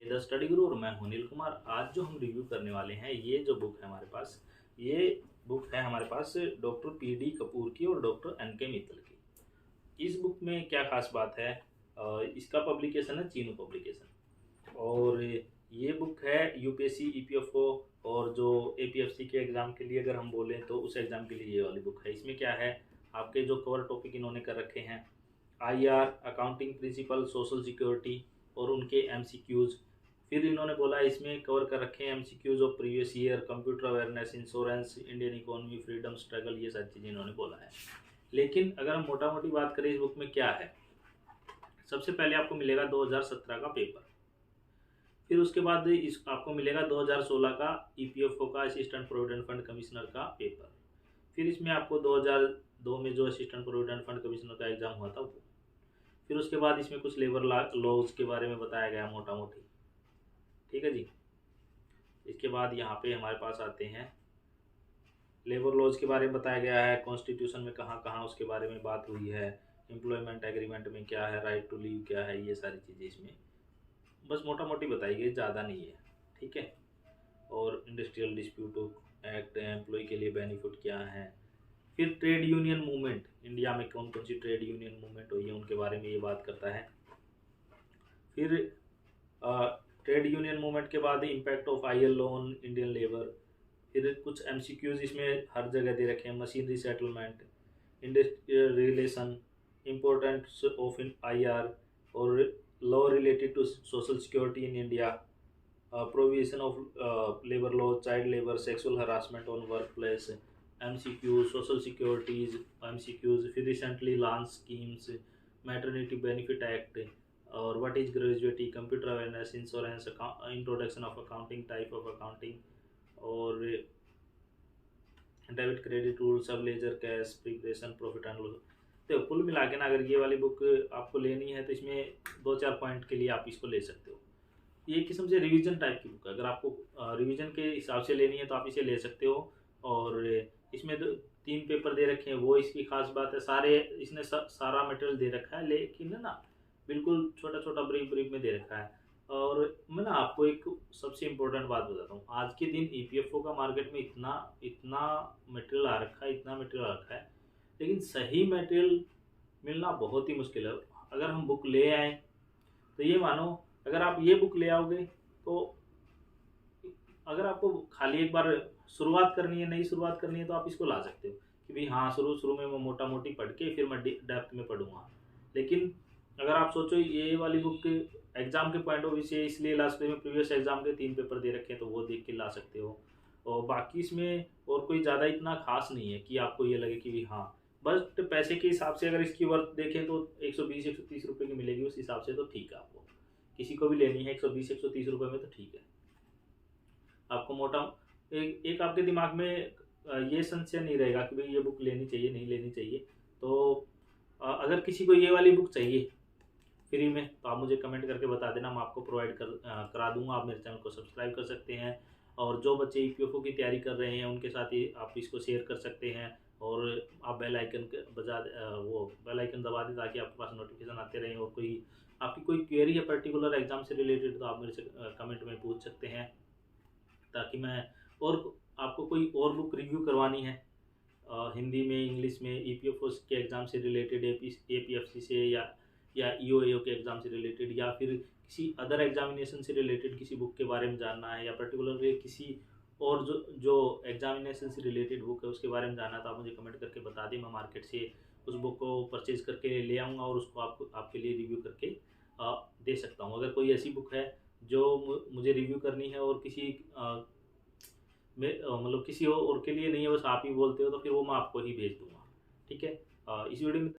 The study गुरु और मैं हूं अनिल कुमार। आज जो हम रिव्यू करने वाले हैं, ये जो बुक है हमारे पास, ये बुक है हमारे पास डॉक्टर पी.डी. कपूर की और डॉक्टर एन.के. मित्तल की। इस बुक में क्या खास बात है, इसका पब्लिकेशन है चीनू पब्लिकेशन, और ये बुक है यूपीएससी, ईपीएफओ और जो एपीएफसी के एग्ज़ाम के लिए अगर हम बोलें तो उस एग्ज़ाम के लिए ये वाली बुक है। इसमें क्या है, आपके जो कवर टॉपिक इन्होंने कर रखे हैं, IR, accounting principle, social security और उनके एमसीक्यूज़। फिर इन्होंने बोला इसमें कवर कर रखे हैं MCQs of previous year, computer awareness, insurance, Indian economy, freedom struggle, ये सारी चीज़ें इन्होंने बोला है। लेकिन अगर हम मोटा मोटी बात करें इस बुक में क्या है, सबसे पहले आपको मिलेगा 2017 का पेपर। फिर उसके बाद इस आपको मिलेगा 2016 का ईपीएफओ का असिस्टेंट प्रोविडेंट फंड कमिश्नर का पेपर। फिर इसमें आपको 2002 में जो असिस्टेंट प्रोविडेंट फंड कमिश्नर का एग्ज़ाम हुआ था वो। फिर उसके बाद इसमें कुछ लेबर लॉज के बारे में बताया गया मोटा मोटी, ठीक है जी। इसके बाद यहाँ पे हमारे पास आते हैं, लेबर लॉज के बारे में बताया गया है, कॉन्स्टिट्यूशन में कहाँ कहाँ उसके बारे में बात हुई है, एम्प्लॉयमेंट एग्रीमेंट में क्या है, राइट टू लीव क्या है, ये सारी चीज़ें इसमें बस मोटा मोटी बताई गई, ज़्यादा नहीं है, ठीक है। और इंडस्ट्रियल डिस्प्यूट एक्ट, एम्प्लॉय के लिए बेनिफिट क्या है। फिर ट्रेड यूनियन मूवमेंट, इंडिया में कौन कौन सी ट्रेड यूनियन मूवमेंट हुई है उनके बारे में ये बात करता है। फिर ट्रेड यूनियन मूवमेंट के बाद impact of IL law on Indian labour. फिर कुछ एमसीक्यूज इसमें हर जगह दे रखे हैं, machinery settlement, industrial relation, importance of IR और law related to social security in India, provision of labour law, child labour, sexual harassment on work place, MCQ, social securities MCQs, फिर recently launch schemes, maternity benefit act और what is gratuity, computer awareness, insurance, introduction of accounting, type of accounting और debit credit rule, सब ledger cash, preparation, profit and loss. तो कुल मिला के ना, अगर ये वाली बुक आपको लेनी है तो इसमें 2-4 पॉइंट के लिए आप इसको ले सकते हो। ये किस्म से रिवीजन टाइप की बुक है, अगर आपको रिवीजन के हिसाब से लेनी है तो आप इसे ले सकते हो। और इसमें 3 पेपर दे रखे हैं, वो इसकी खास बात है। सारे इसने सारा मटेरियल दे रखा है, लेकिन है ना बिल्कुल छोटा छोटा ब्रीफ ब्रीफ में दे रखा है। और मैं ना आपको एक सबसे इम्पोर्टेंट बात बताता हूँ, आज के दिन ईपीएफओ का मार्केट में इतना इतना मटेरियल आ रखा है, इतना मटेरियल आ रखा है, लेकिन सही मटेरियल मिलना बहुत ही मुश्किल है। अगर हम बुक ले आए तो ये मानो, अगर आप ये बुक ले आओगे तो अगर आपको खाली एक बार शुरुआत करनी है, नई शुरुआत करनी है, तो आप इसको ला सकते हो कि भाई हाँ, शुरू में मैं मोटा मोटी पढ़ के फिर मैं डेप्थ में पढ़ूंगा। लेकिन अगर आप सोचो ये वाली बुक एग्जाम के पॉइंट ऑफ व्यू से इसलिए ला सकते हो, प्रीवियस एग्जाम के 3 पेपर दे रखे हैं तो वो देख के ला सकते हो। और बाकी इसमें और कोई ज़्यादा इतना खास नहीं है कि आपको ये लगे कि भी हाँ, बस पैसे के हिसाब से अगर इसकी वर्थ देखें तो 120-130 रुपये की मिलेगी, उस हिसाब से तो ठीक है। आपको किसी को भी लेनी है 120-130 रुपये में तो ठीक है। आपको मोटा एक आपके दिमाग में ये संशय नहीं रहेगा कि भाई ये बुक लेनी चाहिए नहीं लेनी चाहिए। तो अगर किसी को ये वाली बुक चाहिए फ्री में तो आप मुझे कमेंट करके बता देना, मैं आपको प्रोवाइड करा दूंगा। आप मेरे चैनल को सब्सक्राइब कर सकते हैं, और जो बच्चे ईपीएफओ की तैयारी कर रहे हैं उनके साथ ही आप इसको शेयर कर सकते हैं। और आप बेल आइकन वो बेल आइकन दबा दें ताकि आपके पास नोटिफिकेशन आते रहें। और कोई आपकी कोई क्वेरी है पर्टिकुलर एग्जाम से रिलेटेड तो आप मेरे से कमेंट में पूछ सकते हैं, ताकि मैं और आपको कोई और बुक रिव्यू करवानी है हिंदी में, इंग्लिश में, ईपीएफओ के एग्ज़ाम से रिलेटेड, एपीएफसी से या ईओएओ के एग्ज़ाम से रिलेटेड, या फिर किसी अदर एग्जामिनेशन से रिलेटेड किसी बुक के बारे में जानना है, या पर्टिकुलरली किसी और जो एग्जामिनेशन से रिलेटेड बुक है उसके बारे में जानना है, तो आप मुझे कमेंट करके बता दें। मैं मार्केट से उस बुक को परचेज करके ले आऊँगा और उसको आपके लिए रिव्यू करके दे सकता हूँ। अगर कोई ऐसी बुक है जो मुझे रिव्यू करनी है और किसी मतलब किसी और के लिए नहीं है, बस आप ही बोलते हो, तो फिर वो मैं आपको ही भेज दूँगा, ठीक है। इस वीडियो में